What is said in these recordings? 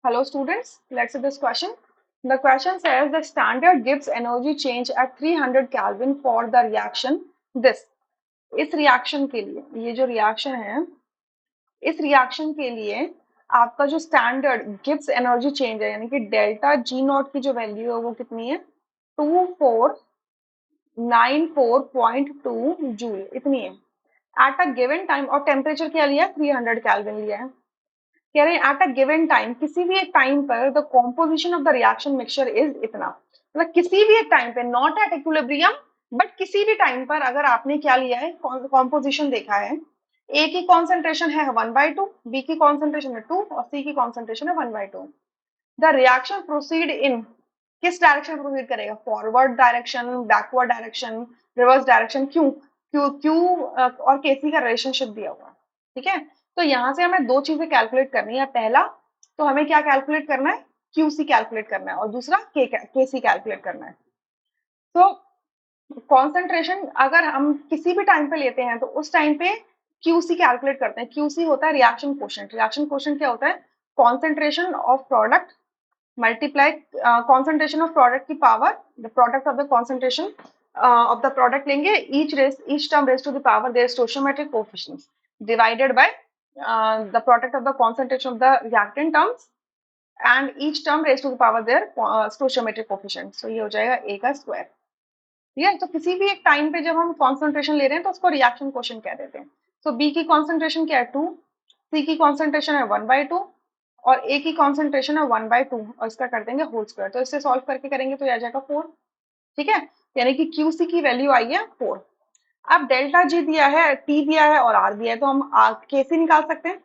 Hello students, let's see this question. The question says the standard Gibbs energy change at 300 Kelvin for the reaction this. इस reaction के लिए ये जो reaction है इस reaction के लिए आपका जो स्टैंडर्ड गिब्स एनर्जी चेंज है यानी कि डेल्टा जी नॉट की जो वैल्यू है वो कितनी है 2494.2 जूल इतनी है एट अ गिवन टाइम और टेम्परेचर क्या लिया 300 केल्विन लिया है कह रहे हैं एट अ गिवन टाइम किसी भी एक टाइम पर the composition of the reaction mixture is इतना मतलब किसी भी एक टाइम पे नॉट एट इक्विलिब्रियम बट किसी भी टाइम पर अगर आपने क्या लिया है कॉम्पोजिशन देखा है ए की कॉन्सेंट्रेशन है 1/2 बी की कॉन्सेंट्रेशन है 2 और सी की कॉन्सेंट्रेशन है 1/2 द रिएक्शन प्रोसीड इन किस डायरेक्शन प्रोसीड करेगा forward direction backward direction reverse direction क्यों क्यू क्यू और केसी का रिलेशनशिप दिया हुआ ठीक है तो यहाँ से हमें दो चीजें कैलकुलेट करनी है पहला तो हमें क्या कैलकुलेट करना है क्यूसी कैलकुलेट करना है और दूसरा केसी कैलकुलेट करना है तो कॉन्सेंट्रेशन अगर हम किसी भी टाइम पे लेते हैं तो उस टाइम पे क्यूसी कैलकुलेट करते हैं क्यूसी होता है रिएक्शन कोशेंट क्या होता है concentration of product multiply concentration of product की power the product of the concentration of the product लेंगे each term raised to the power their stoichiometric coefficients divided by the product of the concentration of the reactant terms and each term raised to the power their stoichiometric coefficient so ये हो जाएगा a का square ठीक है तो किसी भी एक टाइम पे जब हम कॉन्सेंट्रेशन ले रहे हैं तो उसको रिएक्शन क्वोशिएंट कह देते हैं तो बी की कॉन्सेंट्रेशन क्या है 2 सी की कॉन्सेंट्रेशन है 1/2 और ए की कॉन्सेंट्रेशन है 1/2 और इसका कर देंगे होल स्क्वायर तो इससे सॉल्व करके करेंगे तो आ जाएगा 4 ठीक है यानी कि क्यूसी की वैल्यू आई है 4 अब डेल्टा जी दिया है टी दिया है और आर दिया है तो हम केसी निकाल सकते हैं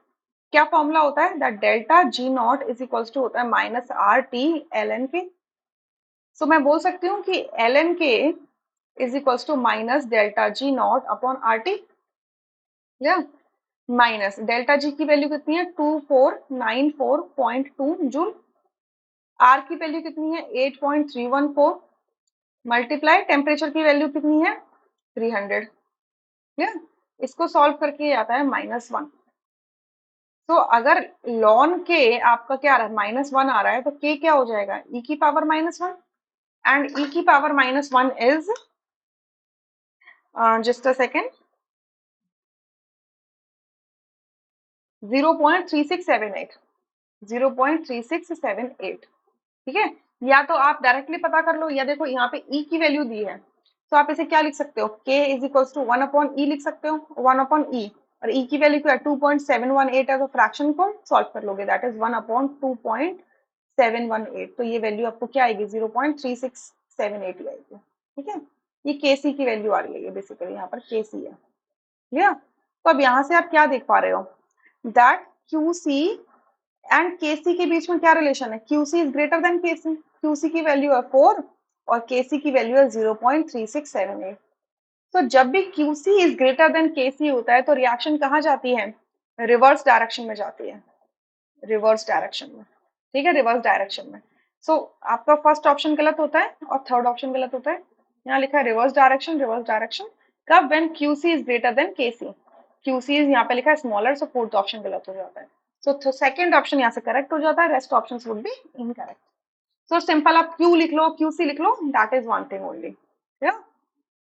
क्या फॉर्मूला होता है that delta G naught is equals to होता है minus R T L N K so मैं बोल सकती हूँ कि L N K is equals to minus delta G naught upon R T या माइनस डेल्टा जी की वैल्यू कितनी है 2494.2 जूल आर की वैल्यू कितनी है 8.314 मल्टीप्लाई टेम्परेचर की वैल्यू कितनी है 300 क्लियर इसको सॉल्व करके आता है -1 तो अगर लॉन के आपका क्या आ रहा है -1 आ रहा है तो के क्या हो जाएगा ई की पावर -1 एंड ई की power -1 is just a second 0.3678 0.3678 ठीक है या तो आप डायरेक्टली पता कर लो या देखो यहाँ पे ई की वैल्यू दी है तो आप इसे क्या लिख सकते हो के इज इक्वल्स टू 1/e लिख सकते हो 1/e और ई की वैल्यू क्या है 2.718 है तो फ्रैक्शन को सॉल्व कर लोगे दैट इज 1/2.718 तो ये वैल्यू आपको क्या आएगी 0.3678 आएगी ठीक है ये केसी की वैल्यू आ रही है ये बेसिकली यहाँ पर केसी है क्लियर तो अब यहाँ से आप क्या देख पा रहे हो दैट क्यूसी एंड केसी के बीच में क्या रिलेशन है QC is greater than KC QC की वैल्यू है 4 और केसी की वैल्यू है 0.3678 तो जब भी क्यूसी इज ग्रेटर देन केसी होता है तो रिएक्शन कहाँ जाती है रिवर्स डायरेक्शन में जाती है रिवर्स डायरेक्शन में ठीक है रिवर्स डायरेक्शन में सो आपका फर्स्ट ऑप्शन गलत होता है और थर्ड ऑप्शन गलत होता है यहाँ लिखा है रिवर्स डायरेक्शन कब when QC is greater than KC QC is यहाँ पे लिखा है स्मॉलर सो फोर्थ ऑप्शन गलत हो जाता है सो सेकंड ऑप्शन यहाँ से करेक्ट हो जाता है rest options would be incorrect so simple आप क्यू लिख लो क्यूसी लिख लो that is one thing only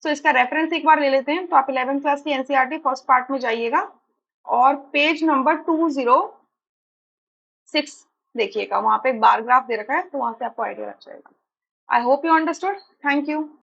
so इसका रेफरेंस एक बार ले लेते हैं तो आप 11th क्लास की एनसीईआरटी फर्स्ट पार्ट में जाइएगा और पेज नंबर 206 देखिएगा वहां पे एक बार ग्राफ दे रखा है तो वहां से आपको आइडिया लग जाएगा I hope you understood thank you